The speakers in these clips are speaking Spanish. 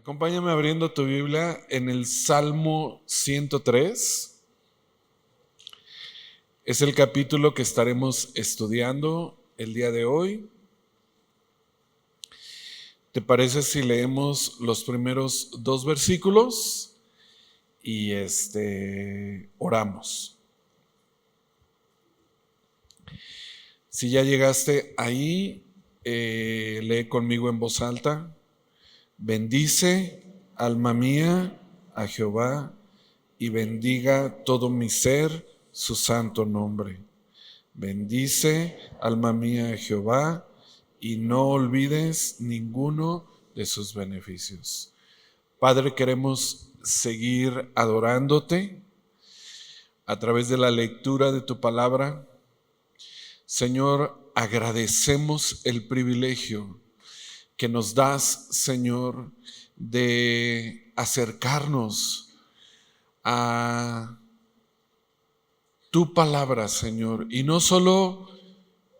Acompáñame abriendo tu Biblia en el Salmo 103. Es el capítulo que estaremos estudiando el día de hoy. ¿Te parece si leemos los primeros dos versículos y oramos? Si ya llegaste ahí, lee conmigo en voz alta. Bendice, alma mía, a Jehová, y bendiga todo mi ser su santo nombre. Bendice, alma mía, a Jehová, y no olvides ninguno de sus beneficios. Padre, queremos seguir adorándote a través de la lectura de tu palabra. Señor, agradecemos el privilegio que nos das, Señor, de acercarnos a tu palabra, Señor. Y no solo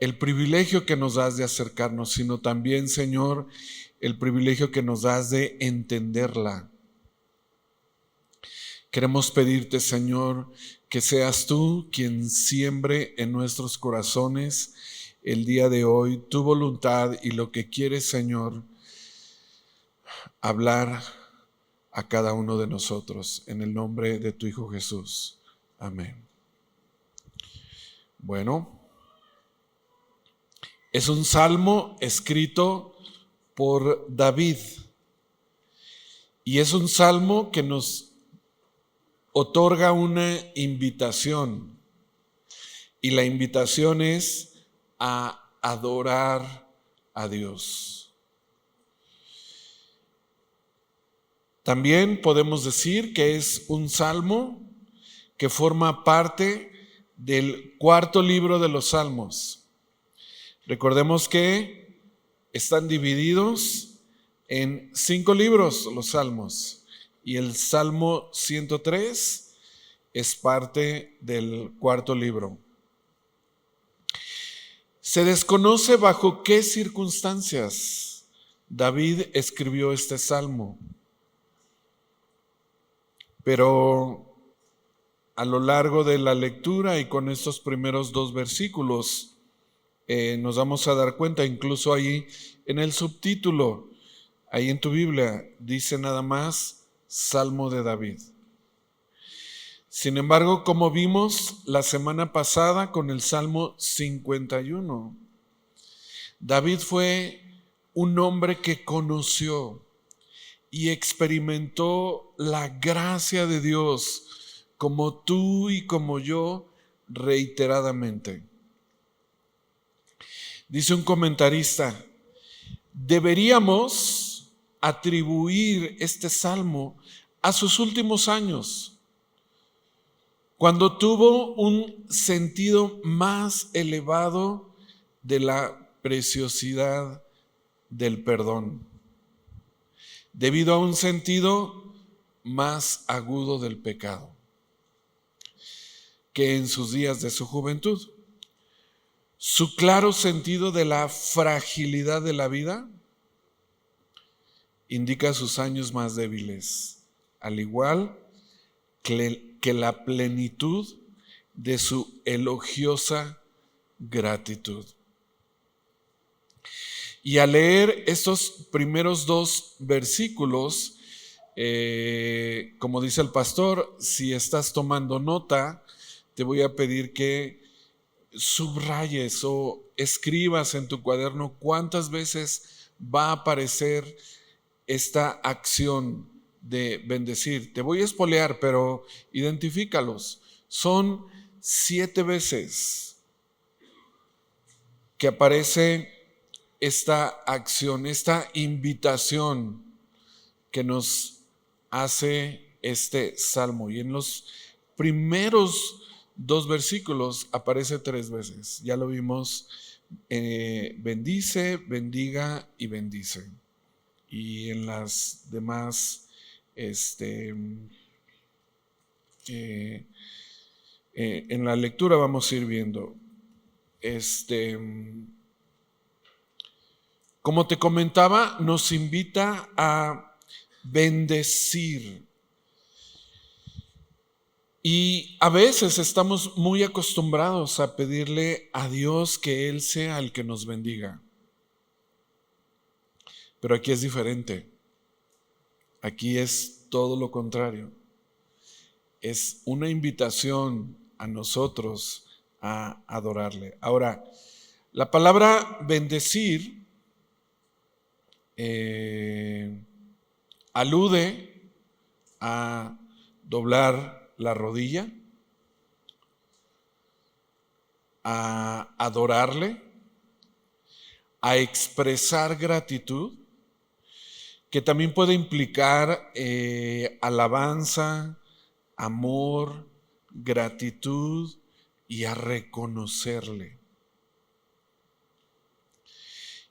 el privilegio que nos das de acercarnos, sino también, Señor, el privilegio que nos das de entenderla. Queremos pedirte, Señor, que seas tú quien siembre en nuestros corazones el día de hoy tu voluntad y lo que quieres, Señor, hablar a cada uno de nosotros, en el nombre de tu Hijo Jesús. Amén. Bueno, es un salmo escrito por David y es un salmo que nos otorga una invitación, y la invitación es a adorar a Dios. También podemos decir que es un salmo que forma parte del cuarto libro de los Salmos. Recordemos que están divididos en 5 libros los salmos, y el Salmo 103 es parte del cuarto libro. Se desconoce bajo qué circunstancias David escribió este salmo, pero a lo largo de la lectura y con estos primeros 2 versículos nos vamos a dar cuenta, incluso ahí en el subtítulo, ahí en tu Biblia, dice nada más Salmo de David. Sin embargo, como vimos la semana pasada con el Salmo 51, David fue un hombre que conoció y experimentó la gracia de Dios como tú y como yo reiteradamente. Dice un comentarista, deberíamos atribuir este salmo a sus últimos años, cuando tuvo un sentido más elevado de la preciosidad del perdón, debido a un sentido más agudo del pecado que en sus días de su juventud. Su claro sentido de la fragilidad de la vida indica sus años más débiles, al igual que la plenitud de su elogiosa gratitud. Y al leer estos primeros 2 versículos, como dice el pastor, si estás tomando nota, te voy a pedir que subrayes o escribas en tu cuaderno cuántas veces va a aparecer esta acción de bendecir. Te voy a espolear, pero identifícalos. Son 7 veces que aparece esta acción, esta invitación que nos hace este salmo. Y en los primeros 2 versículos aparece 3 veces. Ya lo vimos, bendice, bendiga y bendice. Y en las demás en la lectura vamos a ir viendo. Como te comentaba, nos invita a bendecir. Y a veces estamos muy acostumbrados a pedirle a Dios que Él sea el que nos bendiga. Pero aquí es diferente. Aquí es todo lo contrario. Es una invitación a nosotros a adorarle. Ahora, la palabra bendecir alude a doblar la rodilla, a adorarle, a expresar gratitud, que también puede implicar alabanza, amor, gratitud y a reconocerle.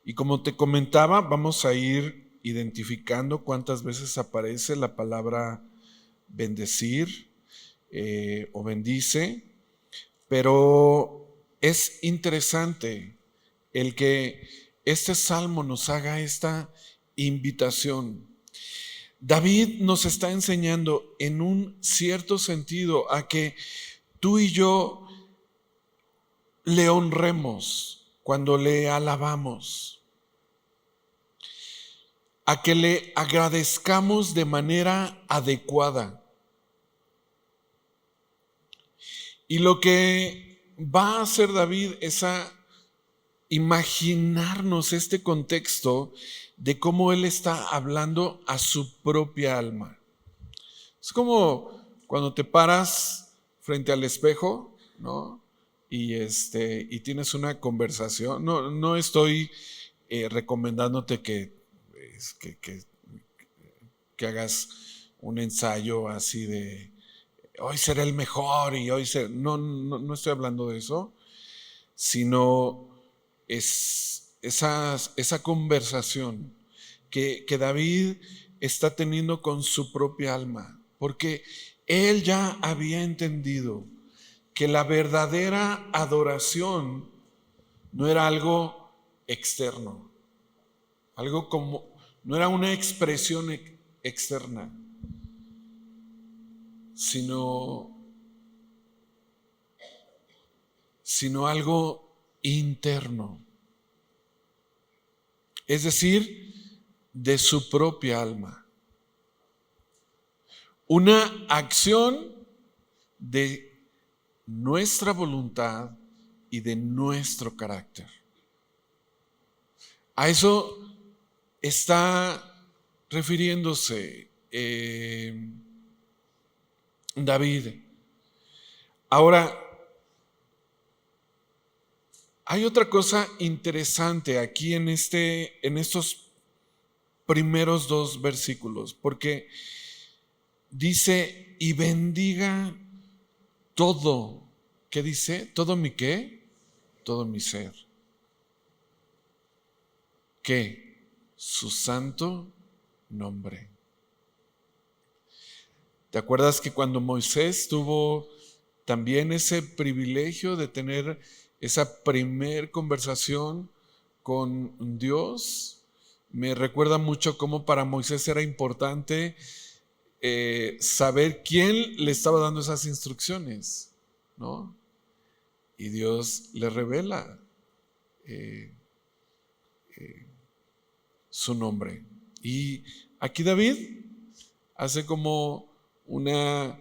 Y como te comentaba, vamos a ir identificando cuántas veces aparece la palabra bendecir o bendice, pero es interesante el que este salmo nos haga esta invitación. David nos está enseñando en un cierto sentido a que tú y yo le honremos cuando le alabamos, a que le agradezcamos de manera adecuada. Y lo que va a hacer David es a imaginarnos este contexto de cómo él está hablando a su propia alma. Es como cuando te paras frente al espejo, ¿no? Y tienes una conversación. No estoy recomendándote que hagas un ensayo así de hoy seré el mejor y hoy seré... No estoy hablando de eso, sino es esa conversación que David está teniendo con su propia alma, porque él ya había entendido que la verdadera adoración no era algo externo, algo como, no era una expresión externa, sino algo interno, es decir, de su propia alma. Una acción de nuestra voluntad y de nuestro carácter. A eso está refiriéndose David. Ahora, hay otra cosa interesante aquí en estos primeros dos versículos, porque dice, y bendiga todo. ¿Qué dice? ¿Todo mi qué? Todo mi ser. ¿Qué? Su santo nombre. ¿Te acuerdas que cuando Moisés tuvo también ese privilegio de tener esa primer conversación con Dios? Me recuerda mucho cómo para Moisés era importante saber quién le estaba dando esas instrucciones, ¿no? Y Dios le revela su nombre. Y aquí David hace como una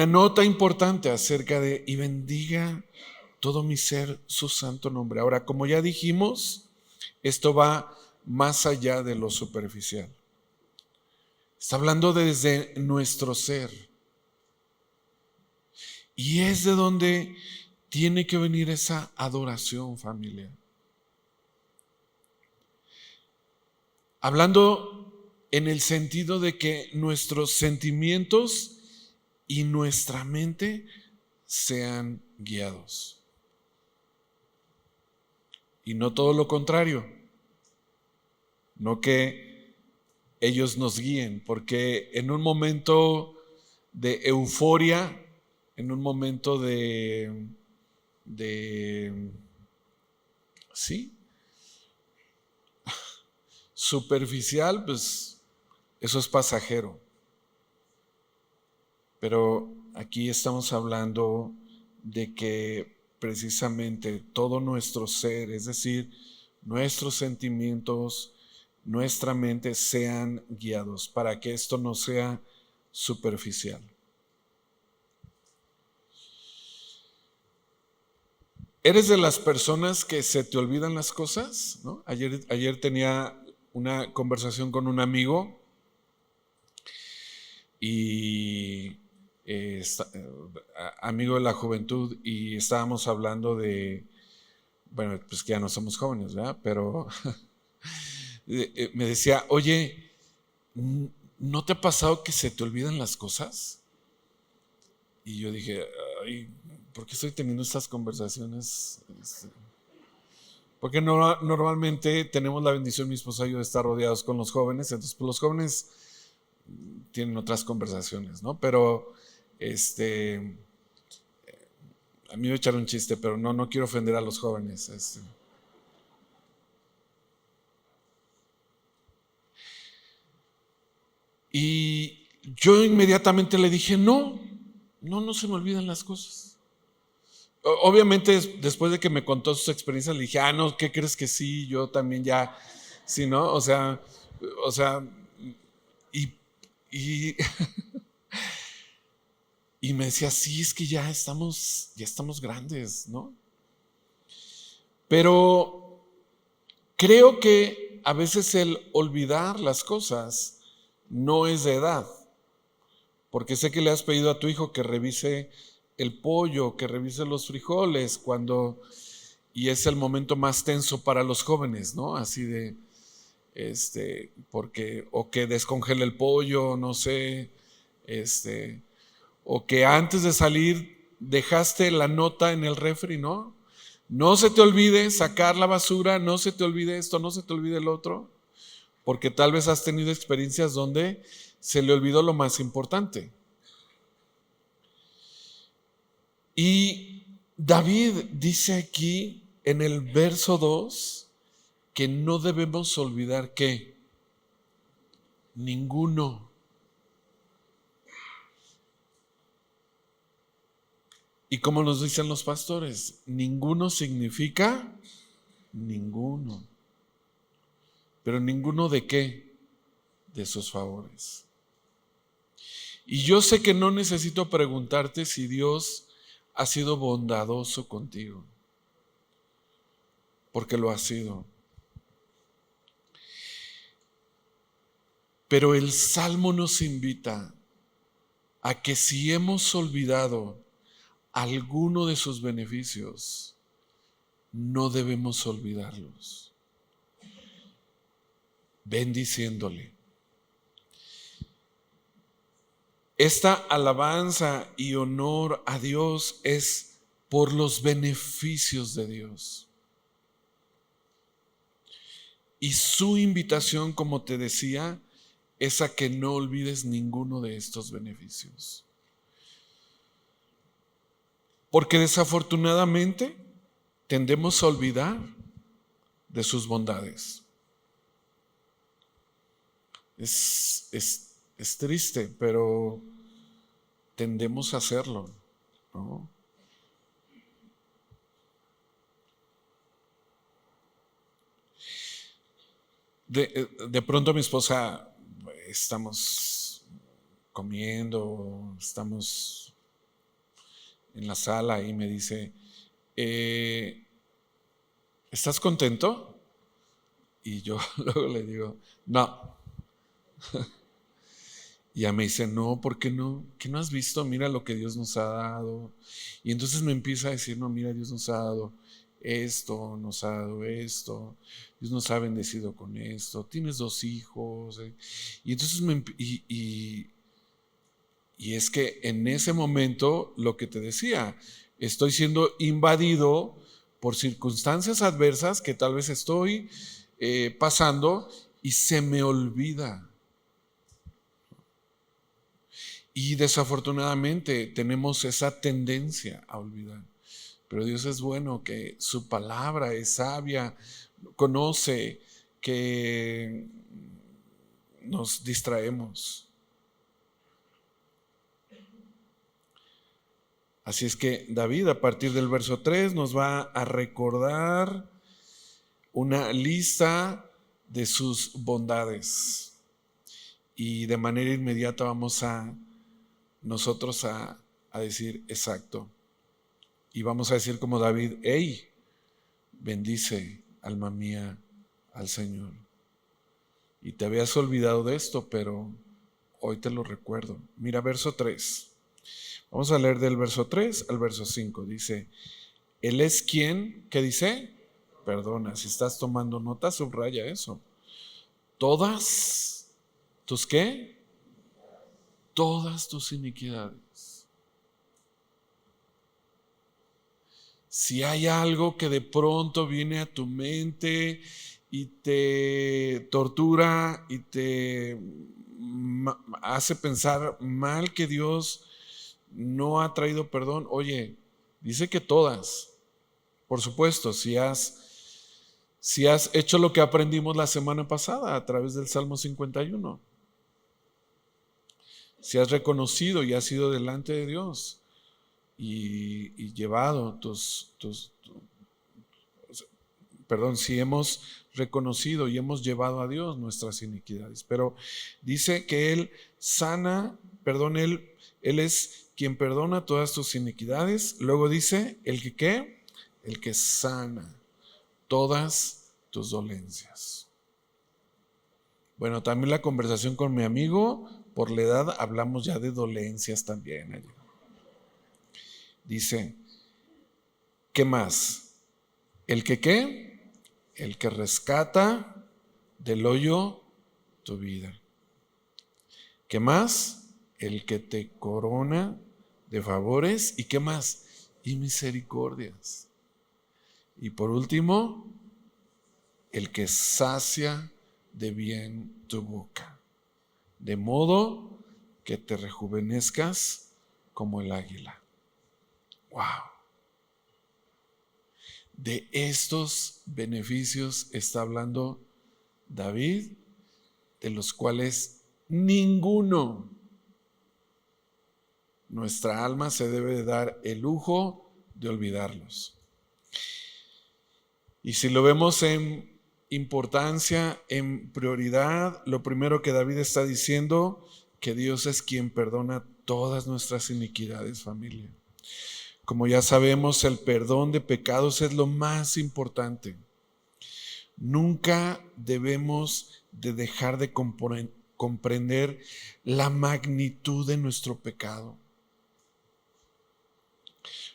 nota importante acerca de y bendiga todo mi ser su santo nombre. Ahora, como ya dijimos, esto va más allá de lo superficial. Está hablando desde nuestro ser. Y es de donde tiene que venir esa adoración, familia. Hablando en el sentido de que nuestros sentimientos y nuestra mente sean guiados. Y no todo lo contrario. No que ellos nos guíen, porque en un momento de euforia, en un momento de de, sí, superficial, pues eso es pasajero. Pero aquí estamos hablando de que precisamente todo nuestro ser, es decir, nuestros sentimientos, nuestra mente sean guiados para que esto no sea superficial. ¿Eres de las personas que se te olvidan las cosas? ¿No? Ayer tenía una conversación con un amigo y amigo de la juventud, y estábamos hablando de, bueno, pues que ya no somos jóvenes, ¿verdad? Pero me decía, oye, ¿no te ha pasado que se te olvidan las cosas? Y yo dije, ay, ¿por qué estoy teniendo estas conversaciones? Porque normalmente tenemos la bendición, mi esposa y yo, de estar rodeados con los jóvenes, entonces pues, los jóvenes tienen otras conversaciones, ¿no? Pero a mí me echaron un chiste, pero no quiero ofender a los jóvenes. Y yo inmediatamente le dije, no se me olvidan las cosas. Obviamente después de que me contó sus experiencias, le dije, no, ¿qué crees que sí? Yo también ya, sí, ¿no? O sea, y y me decía, sí, es que ya estamos grandes, ¿no? Pero creo que a veces el olvidar las cosas no es de edad, porque sé que le has pedido a tu hijo que revise el pollo, que revise los frijoles, y es el momento más tenso para los jóvenes, ¿no? Así de, porque, o que descongele el pollo, no sé, o que antes de salir dejaste la nota en el refri, ¿no? No se te olvide sacar la basura, no se te olvide esto, no se te olvide el otro, porque tal vez has tenido experiencias donde se le olvidó lo más importante. Y David dice aquí en el verso 2 que no debemos olvidar que ninguno. Y como nos dicen los pastores, ninguno significa ninguno. ¿Pero ninguno de qué? De sus favores. Y yo sé que no necesito preguntarte si Dios ha sido bondadoso contigo, porque lo ha sido. Pero el Salmo nos invita a que si hemos olvidado alguno de sus beneficios, no debemos olvidarlos, bendiciéndole. Esta alabanza y honor a Dios es por los beneficios de Dios. Y su invitación, como te decía, es a que no olvides ninguno de estos beneficios. Porque desafortunadamente tendemos a olvidar de sus bondades. Es triste, pero tendemos a hacerlo, ¿no? De pronto mi esposa, estamos comiendo, estamos en la sala y me dice, ¿estás contento? Y yo luego le digo, no. Y ella me dice, no, ¿por qué no? ¿Qué no has visto? Mira lo que Dios nos ha dado. Y entonces me empieza a decir, no, mira, Dios nos ha dado esto, nos ha dado esto, Dios nos ha bendecido con esto, tienes 2 hijos. Y entonces y es que en ese momento, lo que te decía, estoy siendo invadido por circunstancias adversas que tal vez estoy pasando y se me olvida. Y desafortunadamente tenemos esa tendencia a olvidar. pero Dios es bueno, que su palabra es sabia, conoce que nos distraemos. Así es que David, a partir del verso 3, nos va a recordar una lista de sus bondades. Y de manera inmediata vamos nosotros a decir exacto. Y vamos a decir como David: hey, bendice, alma mía, al Señor. Y te habías olvidado de esto, pero hoy te lo recuerdo. Mira, verso 3. Vamos a leer del verso 3 al verso 5. Dice: Él es quien, ¿qué dice? Perdona, si estás tomando nota, subraya eso. Todas tus, ¿qué? Todas tus iniquidades. Si hay algo que de pronto viene a tu mente y te tortura y te hace pensar mal que Dios no ha traído perdón, oye, dice que todas. Por supuesto, si has hecho lo que aprendimos la semana pasada a través del Salmo 51, si has reconocido y has ido delante de Dios y llevado si hemos reconocido y hemos llevado a Dios nuestras iniquidades. Pero dice que Él sana, Él es quien perdona todas tus iniquidades. Luego dice, ¿el que qué? El que sana todas tus dolencias. Bueno, también la conversación con mi amigo, por la edad hablamos ya de dolencias también. Dice, ¿qué más? ¿El que qué? El que rescata del hoyo tu vida. ¿Qué más? El que te corona de favores. ¿Y qué más? Y misericordias. Y por último, el que sacia de bien tu boca, de modo que te rejuvenezcas como el águila. ¡Wow! De estos beneficios está hablando David, de los cuales ninguno, nuestra alma se debe de dar el lujo de olvidarlos. Y si lo vemos en importancia, en prioridad, lo primero que David está diciendo, que Dios es quien perdona todas nuestras iniquidades, familia. Como ya sabemos, el perdón de pecados es lo más importante. Nunca debemos de dejar de comprender la magnitud de nuestro pecado.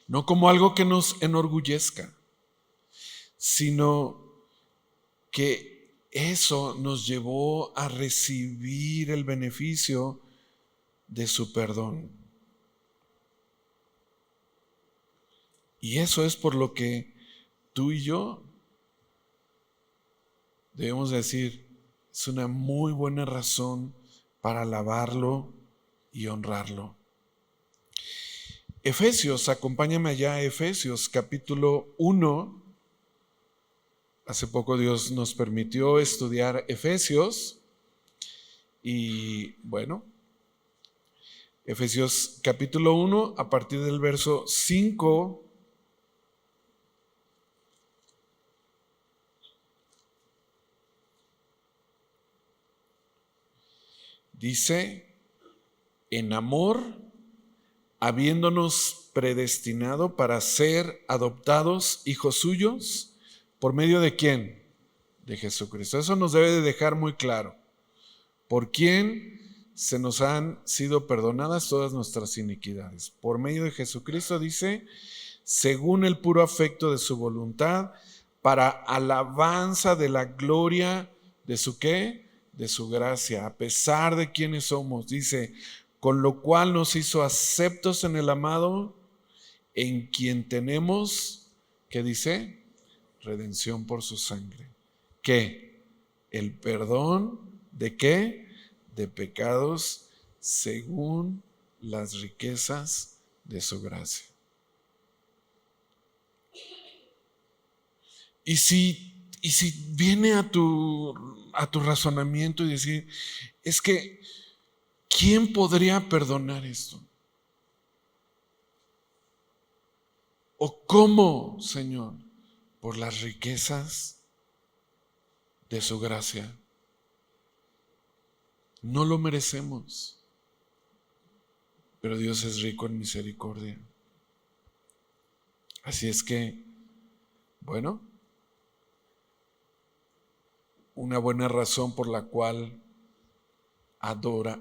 No como algo que nos enorgullezca, sino que eso nos llevó a recibir el beneficio de su perdón. Y eso es por lo que tú y yo debemos decir, es una muy buena razón para alabarlo y honrarlo. Efesios, acompáñame allá a Efesios capítulo 1. Hace poco Dios nos permitió estudiar Efesios y bueno, Efesios capítulo 1 a partir del verso 5 dice, en amor, habiéndonos predestinado para ser adoptados hijos suyos, ¿por medio de quién? De Jesucristo. Eso nos debe de dejar muy claro. ¿Por quién se nos han sido perdonadas todas nuestras iniquidades? Por medio de Jesucristo, dice, según el puro afecto de su voluntad, para alabanza de la gloria de su ¿qué? De su gracia, a pesar de quienes somos, dice, con lo cual nos hizo aceptos en el amado, en quien tenemos, ¿qué dice? Redención por su sangre. ¿Qué? El perdón de ¿qué? De pecados según las riquezas de su gracia. Y si viene a tu razonamiento y decir, es que, ¿quién podría perdonar esto? ¿O cómo, Señor? Por las riquezas de su gracia. No lo merecemos, pero Dios es rico en misericordia. Así es que, bueno, una buena razón por la cual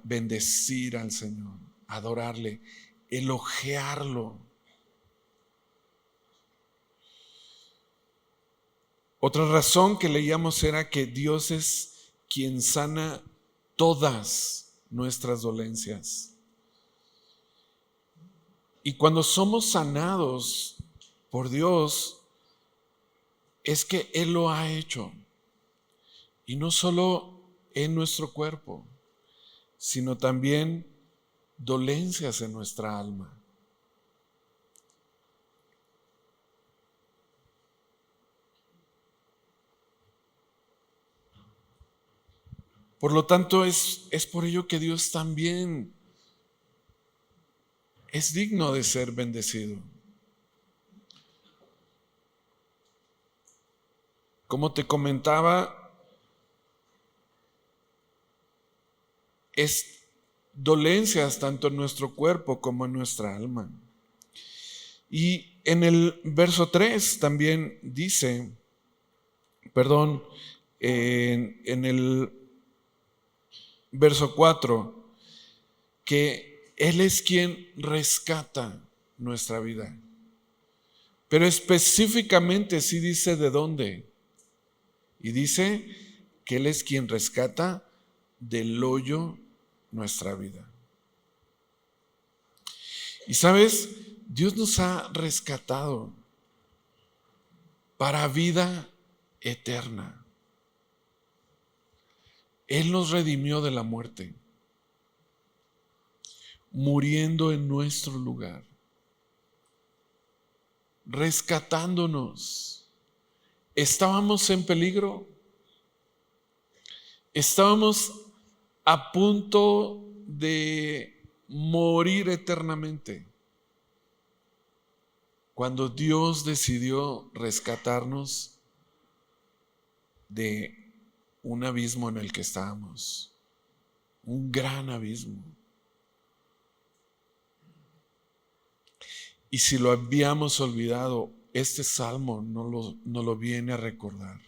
bendecir al Señor, adorarle, elogiarlo. Otra razón que leíamos era que Dios es quien sana todas nuestras dolencias. Y cuando somos sanados por Dios, es que Él lo ha hecho. Y no solo en nuestro cuerpo, sino también dolencias en nuestra alma. Por lo tanto, es por ello que Dios también es digno de ser bendecido. Como te comentaba, es dolencias tanto en nuestro cuerpo como en nuestra alma. Y en el verso 3 también dice, en el verso 4, que Él es quien rescata nuestra vida. Pero específicamente sí dice de dónde. Y dice que Él es quien rescata del hoyo nuestra vida. Y sabes, Dios nos ha rescatado para vida eterna. Él nos redimió de la muerte, muriendo en nuestro lugar, rescatándonos. Estábamos en peligro, estábamos a punto de morir eternamente, cuando Dios decidió rescatarnos de un abismo en el que estábamos, un gran abismo. Y si lo habíamos olvidado, este salmo no lo viene a recordar.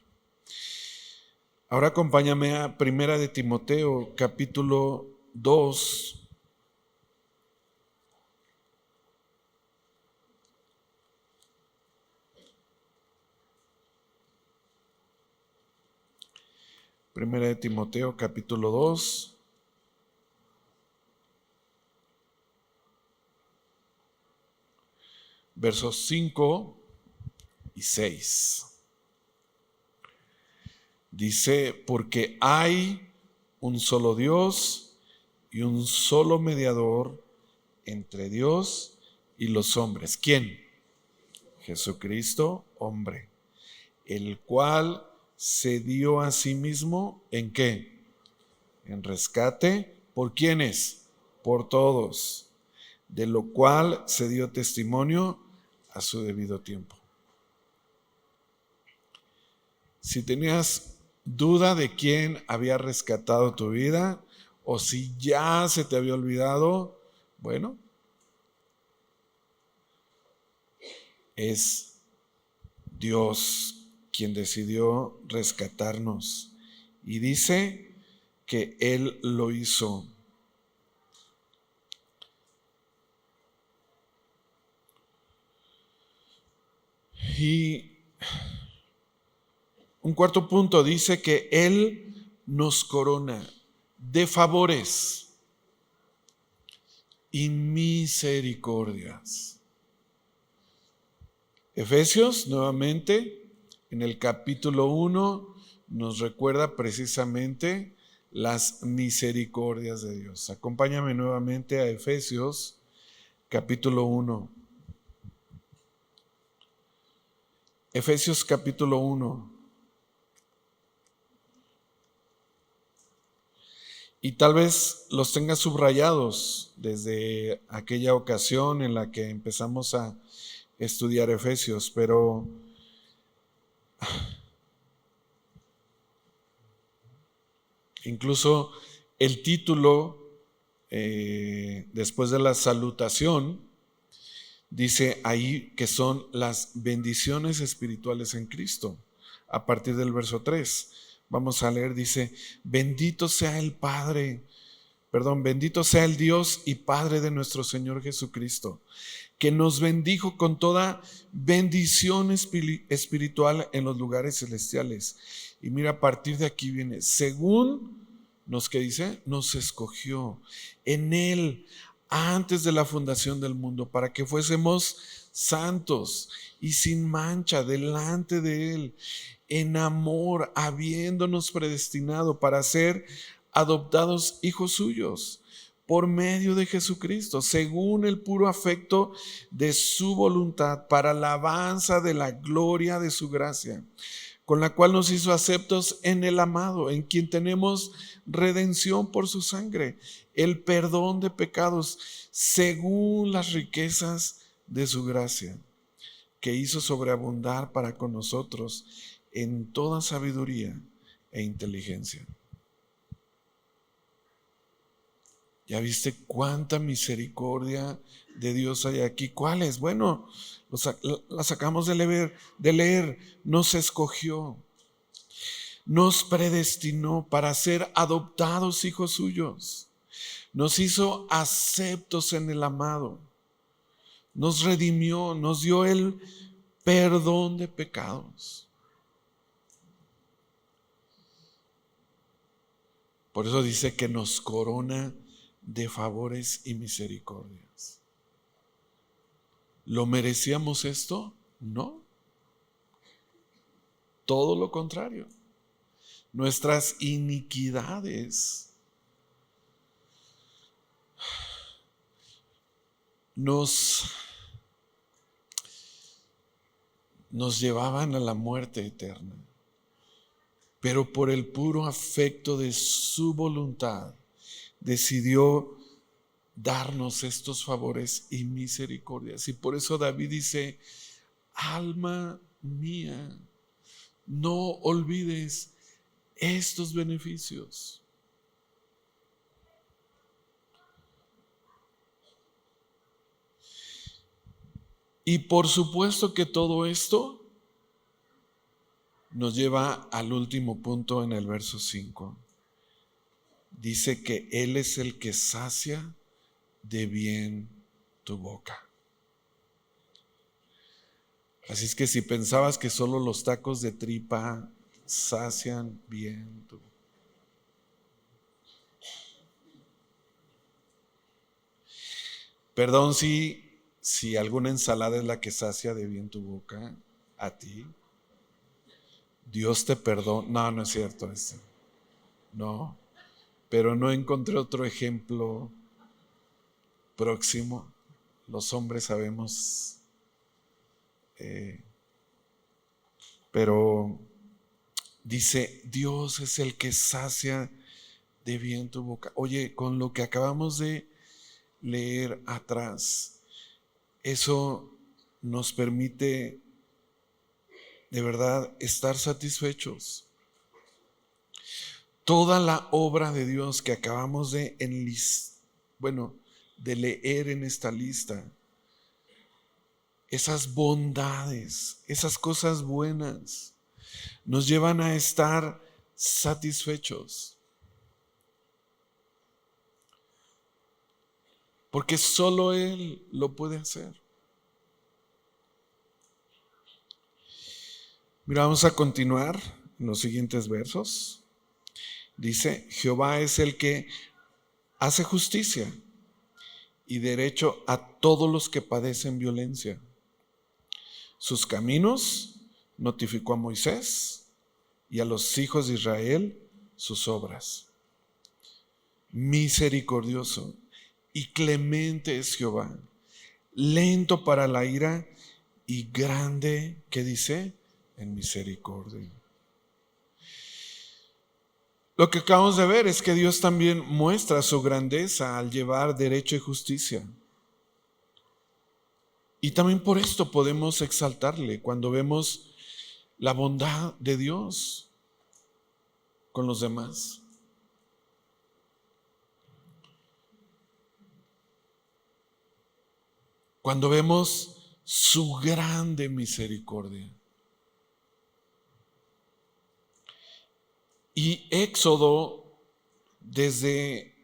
Ahora acompáñame a 1 de Timoteo, capítulo 2. Primera de Timoteo, capítulo 2. Versos 5 y 6. Dice, porque hay un solo Dios y un solo mediador entre Dios y los hombres. ¿Quién? Jesucristo, hombre, el cual se dio a sí mismo, ¿en qué? En rescate. ¿Por quiénes? Por todos, de lo cual se dio testimonio a su debido tiempo. Si tenías duda de quién había rescatado tu vida, o si ya se te había olvidado, bueno, es Dios quien decidió rescatarnos. Y dice que Él lo hizo. Y un cuarto punto dice que Él nos corona de favores y misericordias. Efesios, nuevamente, en el capítulo 1, nos recuerda precisamente las misericordias de Dios. Acompáñame nuevamente a Efesios, capítulo 1. Efesios capítulo 1. Y tal vez los tengas subrayados desde aquella ocasión en la que empezamos a estudiar Efesios, pero incluso el título, después de la salutación, dice ahí que son las bendiciones espirituales en Cristo. A partir del verso 3, vamos a leer, dice, bendito sea el Dios y Padre de nuestro Señor Jesucristo, que nos bendijo con toda bendición espiritual en los lugares celestiales. Y mira, a partir de aquí viene, según ¿qué dice? Nos escogió en Él antes de la fundación del mundo, para que fuésemos santos y sin mancha delante de Él, en amor, habiéndonos predestinado para ser adoptados hijos suyos por medio de Jesucristo, según el puro afecto de su voluntad, para la alabanza de la gloria de su gracia, con la cual nos hizo aceptos en el amado, en quien tenemos redención por su sangre, el perdón de pecados, según las riquezas de su gracia, que hizo sobreabundar para con nosotros en toda sabiduría e inteligencia. ¿Ya viste cuánta misericordia de Dios hay aquí? ¿Cuáles? Bueno, las acabamos de leer. Nos escogió, nos predestinó para ser adoptados hijos suyos, nos hizo aceptos en el amado, nos redimió, nos dio el perdón de pecados. Por eso dice que nos corona de favores y misericordias. ¿Lo merecíamos esto? No. Todo lo contrario. Nuestras iniquidades nos llevaban a la muerte eterna. Pero por el puro afecto de su voluntad, decidió darnos estos favores y misericordias. Y por eso David dice, alma mía, no olvides estos beneficios. Y por supuesto que todo esto nos lleva al último punto en el verso 5. Dice que Él es el que sacia de bien tu boca. Así es que si pensabas que solo los tacos de tripa sacian bien tu boca. Perdón si alguna ensalada es la que sacia de bien tu boca, a ti. Dios te perdona. No es cierto eso. No. Pero no encontré otro ejemplo próximo. Los hombres sabemos, pero dice, Dios es el que sacia de bien tu boca. Oye, con lo que acabamos de leer atrás, eso nos permite de verdad estar satisfechos. Toda la obra de Dios que acabamos de leer en esta lista, esas bondades, esas cosas buenas, nos llevan a estar satisfechos. Porque solo Él lo puede hacer. Mira, vamos a continuar en los siguientes versos. Dice, Jehová es el que hace justicia y derecho a todos los que padecen violencia. Sus caminos notificó a Moisés y a los hijos de Israel sus obras. Misericordioso y clemente es Jehová, lento para la ira y grande, ¿qué dice? en misericordia. Lo que acabamos de ver es que Dios también muestra su grandeza al llevar derecho y justicia. Y también por esto podemos exaltarle cuando vemos la bondad de Dios con los demás. Cuando vemos su grande misericordia. Y Éxodo, dice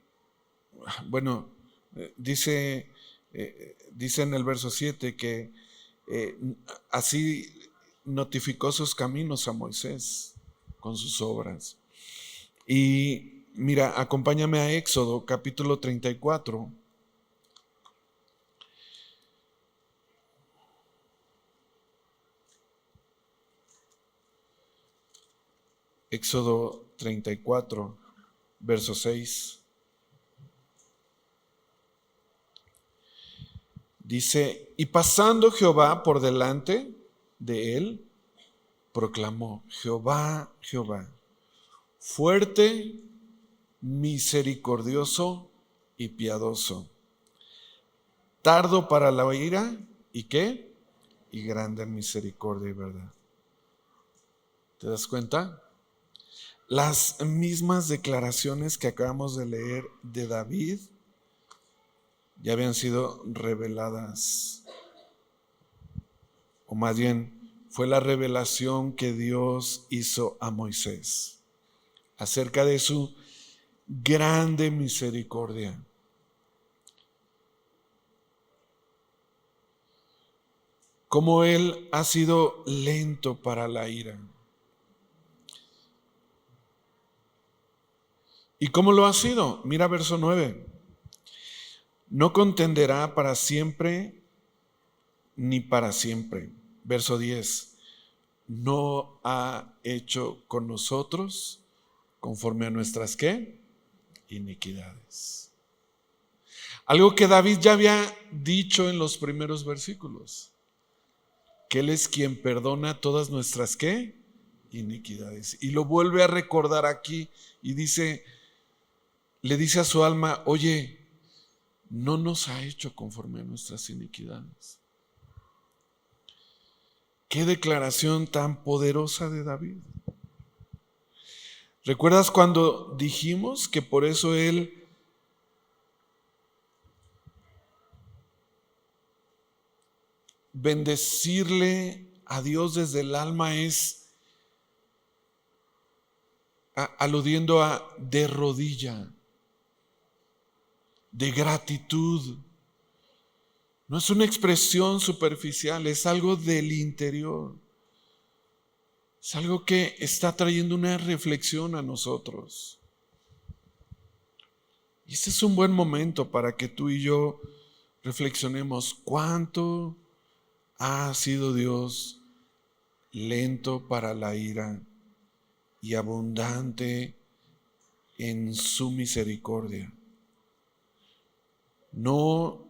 en el verso 7 que así notificó sus caminos a Moisés con sus obras. Y mira, acompáñame a Éxodo capítulo 34. Éxodo 34, verso 6. Dice, y pasando Jehová por delante de él, proclamó, Jehová, Jehová, fuerte, misericordioso y piadoso, tardo para la ira, ¿y qué? Y grande en misericordia y verdad. ¿Te das cuenta? Las mismas declaraciones que acabamos de leer de David ya habían sido reveladas, o más bien fue la revelación que Dios hizo a Moisés acerca de su grande misericordia. Como Él ha sido lento para la ira. ¿Y cómo lo ha sido? Mira verso 9. No contenderá para siempre ni para siempre. Verso 10. No ha hecho con nosotros conforme a nuestras ¿qué? Iniquidades. Algo que David ya había dicho en los primeros versículos. Que Él es quien perdona todas nuestras ¿qué? Iniquidades. Y lo vuelve a recordar aquí y dice, le dice a su alma, oye, no nos ha hecho conforme a nuestras iniquidades. Qué declaración tan poderosa de David. ¿Recuerdas cuando dijimos que por eso él bendecirle a Dios desde el alma es aludiendo a de rodilla, de gratitud? No es una expresión superficial, es algo del interior. Es algo que está trayendo una reflexión a nosotros. Y este es un buen momento para que tú y yo reflexionemos cuánto ha sido Dios lento para la ira y abundante en su misericordia. No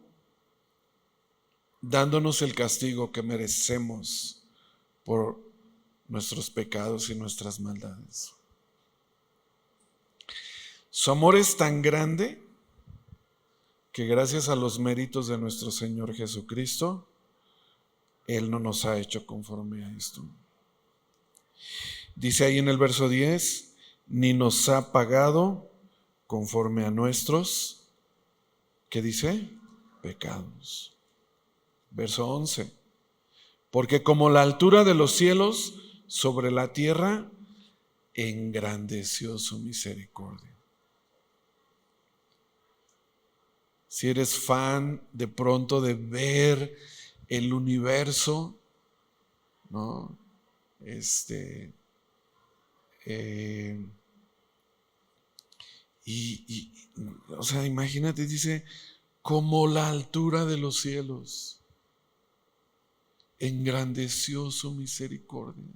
dándonos el castigo que merecemos por nuestros pecados y nuestras maldades. Su amor es tan grande que gracias a los méritos de nuestro Señor Jesucristo, Él no nos ha hecho conforme a esto. Dice ahí en el verso 10, ni nos ha pagado conforme a nuestros, ¿qué dice? Pecados. Verso 11, porque como la altura de los cielos sobre la tierra, engrandeció su misericordia. Si eres fan de pronto de ver el universo, ¿no? O sea, imagínate, dice, como la altura de los cielos, engrandeció su misericordia.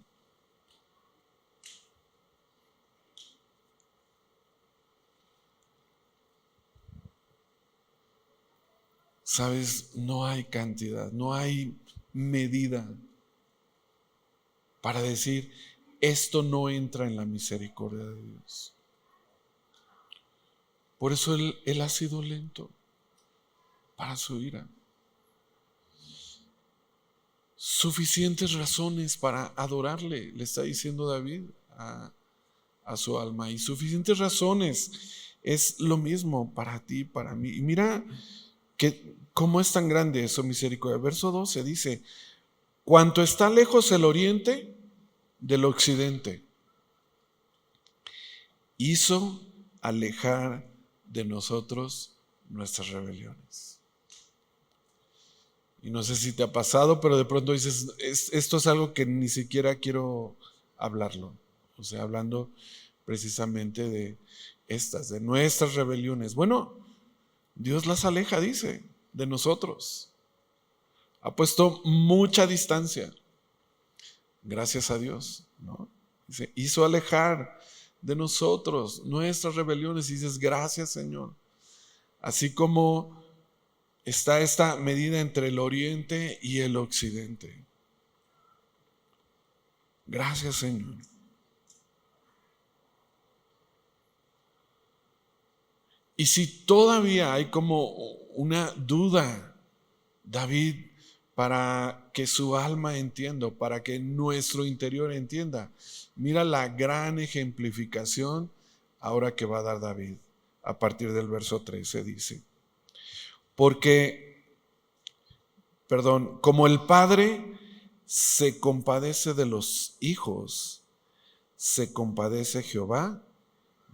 Sabes, no hay cantidad, no hay medida para decir, esto no entra en la misericordia de Dios. Por eso Él ha sido lento para su ira. Suficientes razones para adorarle, le está diciendo David a su alma. Y suficientes razones es lo mismo para ti, para mí. Y mira que cómo es tan grande eso, misericordia. Verso 12 dice, cuanto está lejos el oriente del occidente, hizo alejar de nosotros nuestras rebeliones. Y no sé si te ha pasado, pero de pronto dices, esto es algo que ni siquiera quiero hablarlo. O sea, hablando precisamente de de nuestras rebeliones. Bueno, Dios las aleja, dice, de nosotros. Ha puesto mucha distancia. Gracias a Dios, ¿no? Dice, hizo alejar de nosotros nuestras rebeliones. Y dices, gracias, Señor. Así como está esta medida entre el oriente y el occidente. Gracias, Señor. Y si todavía hay como una duda, David, para que su alma entienda, para que nuestro interior entienda, mira la gran ejemplificación ahora que va a dar David. A partir del verso 13 dice, como el padre se compadece de los hijos, se compadece Jehová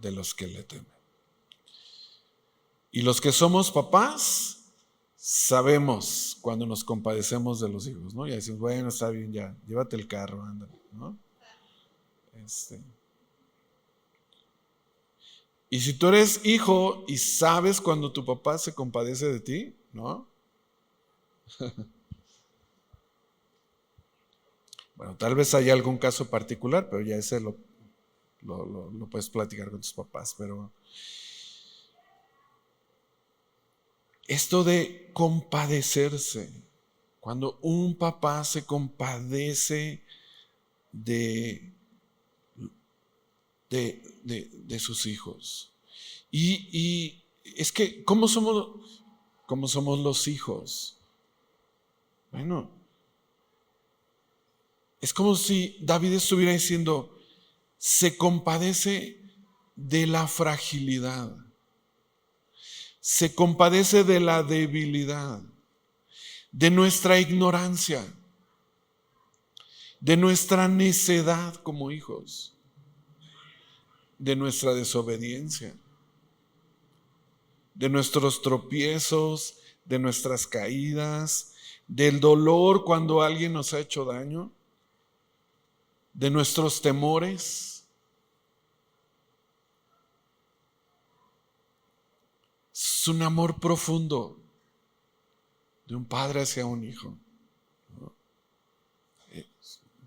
de los que le temen. Y los que somos papás, sabemos cuando nos compadecemos de los hijos, ¿no? Y decimos, bueno, está bien, ya, llévate el carro, anda, ¿no? Y si tú eres hijo y sabes cuando tu papá se compadece de ti, ¿no? Bueno, tal vez haya algún caso particular, pero ya ese lo puedes platicar con tus papás, pero esto de compadecerse, cuando un papá se compadece de sus hijos. Y es que, ¿cómo somos los hijos? Bueno, es como si David estuviera diciendo, se compadece de la fragilidad, se compadece de la debilidad, de nuestra ignorancia, de nuestra necedad como hijos, de nuestra desobediencia, de nuestros tropiezos, de nuestras caídas, del dolor cuando alguien nos ha hecho daño, de nuestros temores. Es un amor profundo de un padre hacia un hijo.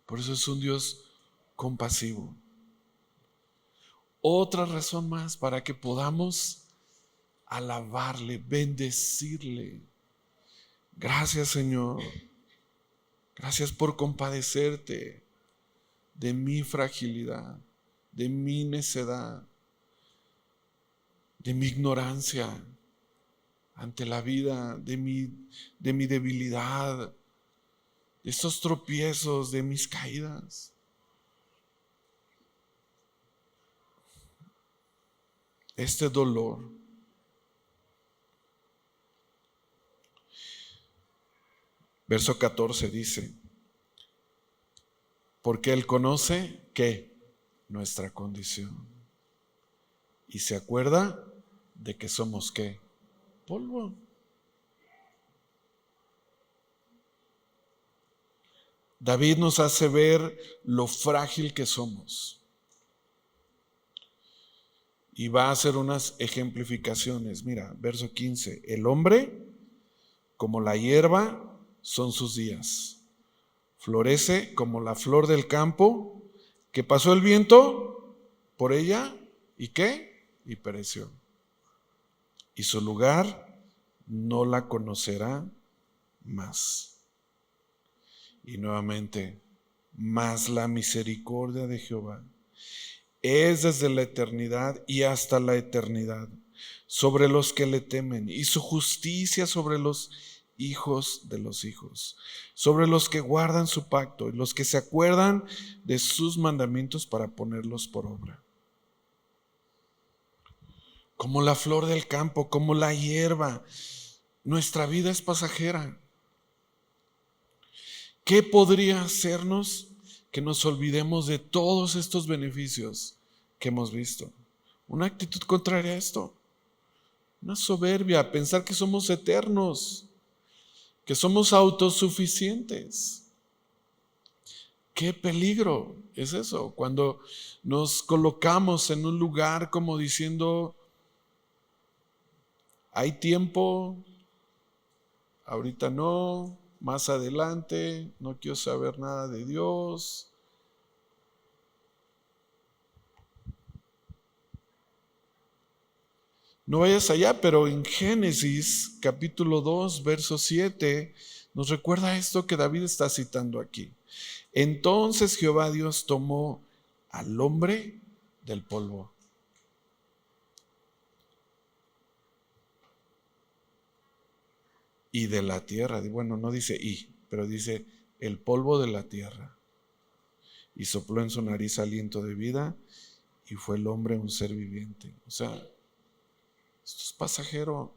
Por eso es un Dios compasivo. Otra razón más para que podamos alabarle, bendecirle. Gracias, Señor. Gracias por compadecerte de mi fragilidad, de mi necedad, de mi ignorancia ante la vida, de mi debilidad, de estos tropiezos, de mis caídas. Este dolor. Verso 14 dice, porque Él conoce ¿qué? Nuestra condición. Y se acuerda de que somos ¿qué? Polvo. David nos hace ver lo frágil que somos. Y va a hacer unas ejemplificaciones. Mira, verso 15. El hombre, como la hierba, son sus días. Florece como la flor del campo, que pasó el viento por ella, ¿y qué? Y pereció. Y su lugar no la conocerá más. Y nuevamente mas la misericordia de Jehová es desde la eternidad y hasta la eternidad sobre los que le temen, y su justicia sobre los hijos de los hijos, sobre los que guardan su pacto y los que se acuerdan de sus mandamientos para ponerlos por obra. Como la flor del campo, como la hierba, nuestra vida es pasajera. ¿Qué podría hacernos que nos olvidemos de todos estos beneficios que hemos visto? Una actitud contraria a esto, una soberbia, pensar que somos eternos, que somos autosuficientes. Qué peligro es eso, cuando nos colocamos en un lugar como diciendo, hay tiempo, ahorita no, más adelante, no quiero saber nada de Dios. No vayas allá, pero en Génesis capítulo 2, verso 7, nos recuerda esto que David está citando aquí. Entonces Jehová Dios tomó al hombre del polvo. Y de la tierra, bueno, no dice y, pero dice el polvo de la tierra. Y sopló en su nariz aliento de vida y fue el hombre un ser viviente. O sea, esto es pasajero.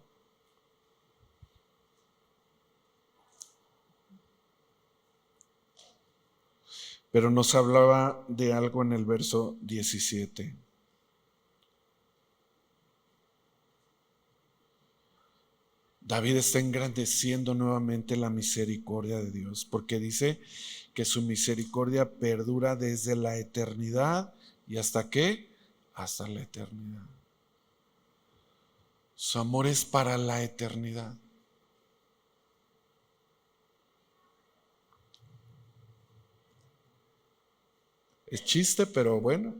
Pero nos hablaba de algo en el verso 17. David está engrandeciendo nuevamente la misericordia de Dios, porque dice que su misericordia perdura desde la eternidad y ¿hasta qué? Hasta la eternidad. Su amor es para la eternidad. Es chiste, pero bueno.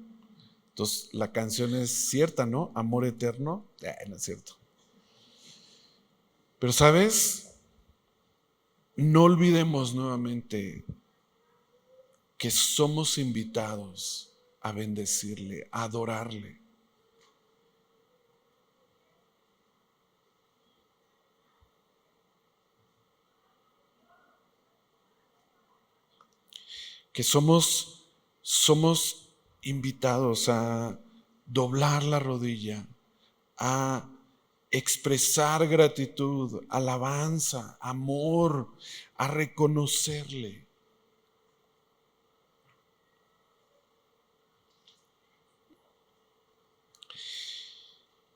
Entonces la canción es cierta, ¿no? Amor eterno. No es cierto. Pero ¿sabes? No olvidemos nuevamente que somos invitados a bendecirle, a adorarle. Que somos invitados a doblar la rodilla, a expresar gratitud, alabanza, amor, a reconocerle.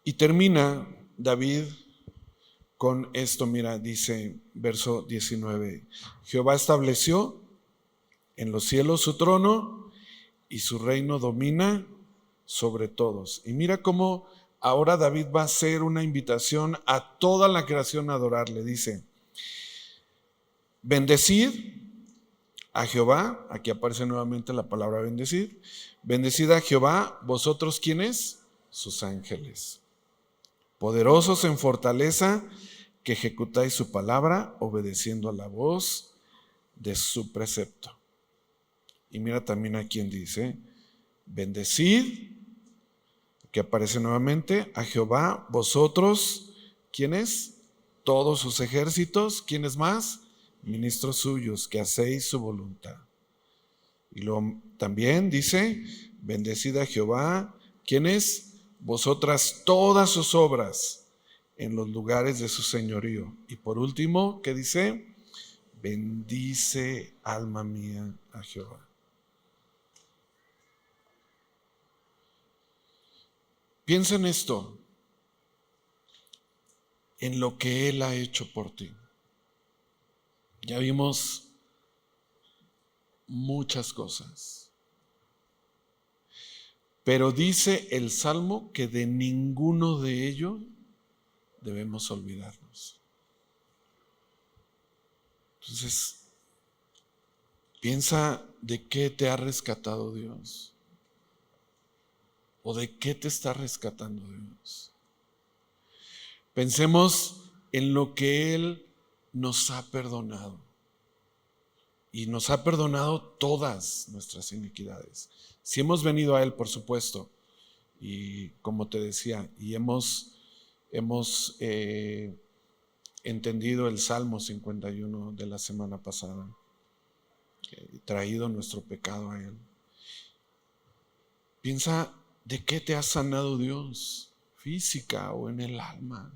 Y termina David con esto, mira, dice verso 19, Jehová estableció en los cielos su trono y su reino domina sobre todos. Y mira cómo ahora David va a hacer una invitación a toda la creación a adorarle. Dice, bendecid a Jehová, aquí aparece nuevamente la palabra bendecid, bendecid a Jehová, vosotros ¿quiénes? Sus ángeles, poderosos en fortaleza, que ejecutáis su palabra, obedeciendo a la voz de su precepto. Y mira también a quien dice, bendecid, que aparece nuevamente, a Jehová, vosotros, ¿quiénes? Todos sus ejércitos, ¿quiénes más? Ministros suyos, que hacéis su voluntad. Y luego también dice, bendecid a Jehová, ¿quiénes? Vosotras todas sus obras en los lugares de su señorío. Y por último, ¿qué dice? Bendice, alma mía, a Jehová. Piensa en esto, en lo que Él ha hecho por ti. Ya vimos muchas cosas, pero dice el Salmo que de ninguno de ellos debemos olvidarnos. Entonces, piensa de qué te ha rescatado Dios. ¿O de qué te está rescatando Dios? Pensemos en lo que Él nos ha perdonado y nos ha perdonado todas nuestras iniquidades. Si hemos venido a Él, por supuesto, y como te decía, y hemos entendido el Salmo 51 de la semana pasada, traído nuestro pecado a Él. Piensa de qué te ha sanado Dios, física o en el alma.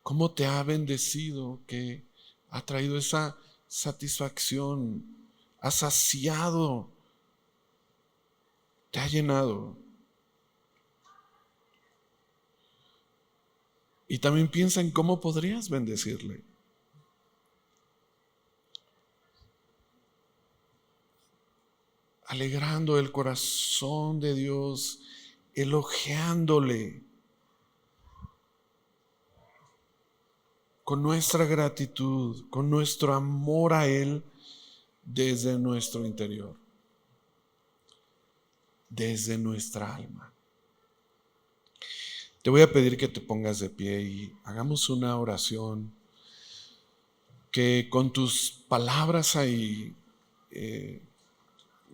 Cómo te ha bendecido, que ha traído esa satisfacción, ha saciado, te ha llenado. Y también piensa en cómo podrías bendecirle. Alegrando el corazón de Dios, elogiándole con nuestra gratitud, con nuestro amor a Él desde nuestro interior, desde nuestra alma. Te voy a pedir que te pongas de pie y hagamos una oración que con tus palabras ahí,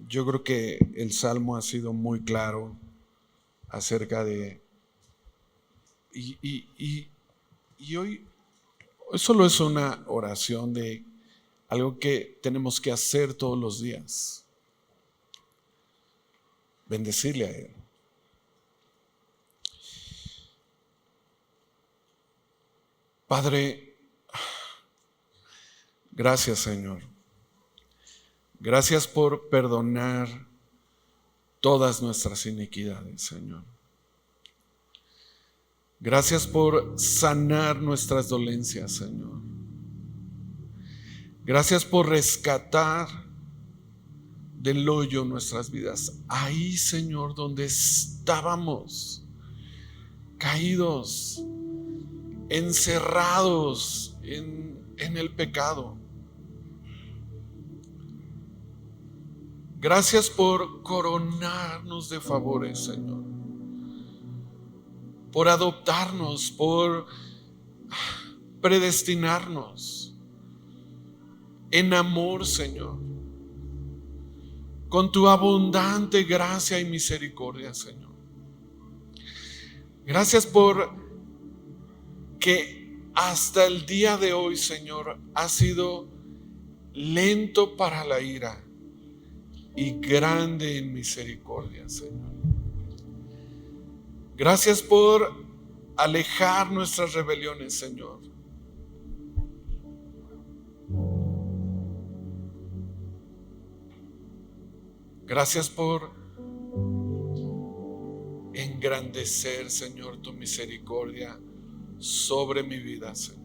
yo creo que el Salmo ha sido muy claro acerca de... Y hoy solo es una oración de algo que tenemos que hacer todos los días. Bendecirle a Él. Padre, gracias, Señor. Gracias por perdonar todas nuestras iniquidades, Señor. Gracias por sanar nuestras dolencias, Señor. Gracias por rescatar del hoyo nuestras vidas. Ahí, Señor, donde estábamos caídos, encerrados en el pecado. Gracias por coronarnos de favores, Señor. Por adoptarnos, por predestinarnos en amor, Señor. Con tu abundante gracia y misericordia, Señor. Gracias por que hasta el día de hoy, Señor, has sido lento para la ira y grande en misericordia, Señor. Gracias por alejar nuestras rebeliones, Señor. Gracias por engrandecer, Señor, tu misericordia sobre mi vida, Señor.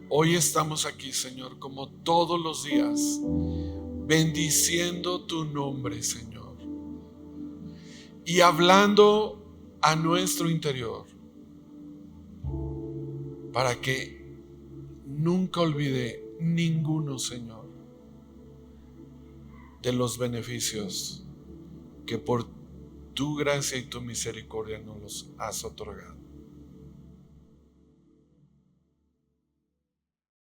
Hoy estamos aquí, Señor, como todos los días, bendiciendo tu nombre, Señor, y hablando a nuestro interior para que nunca olvide ninguno, Señor, de los beneficios que por tu gracia y tu misericordia nos los has otorgado.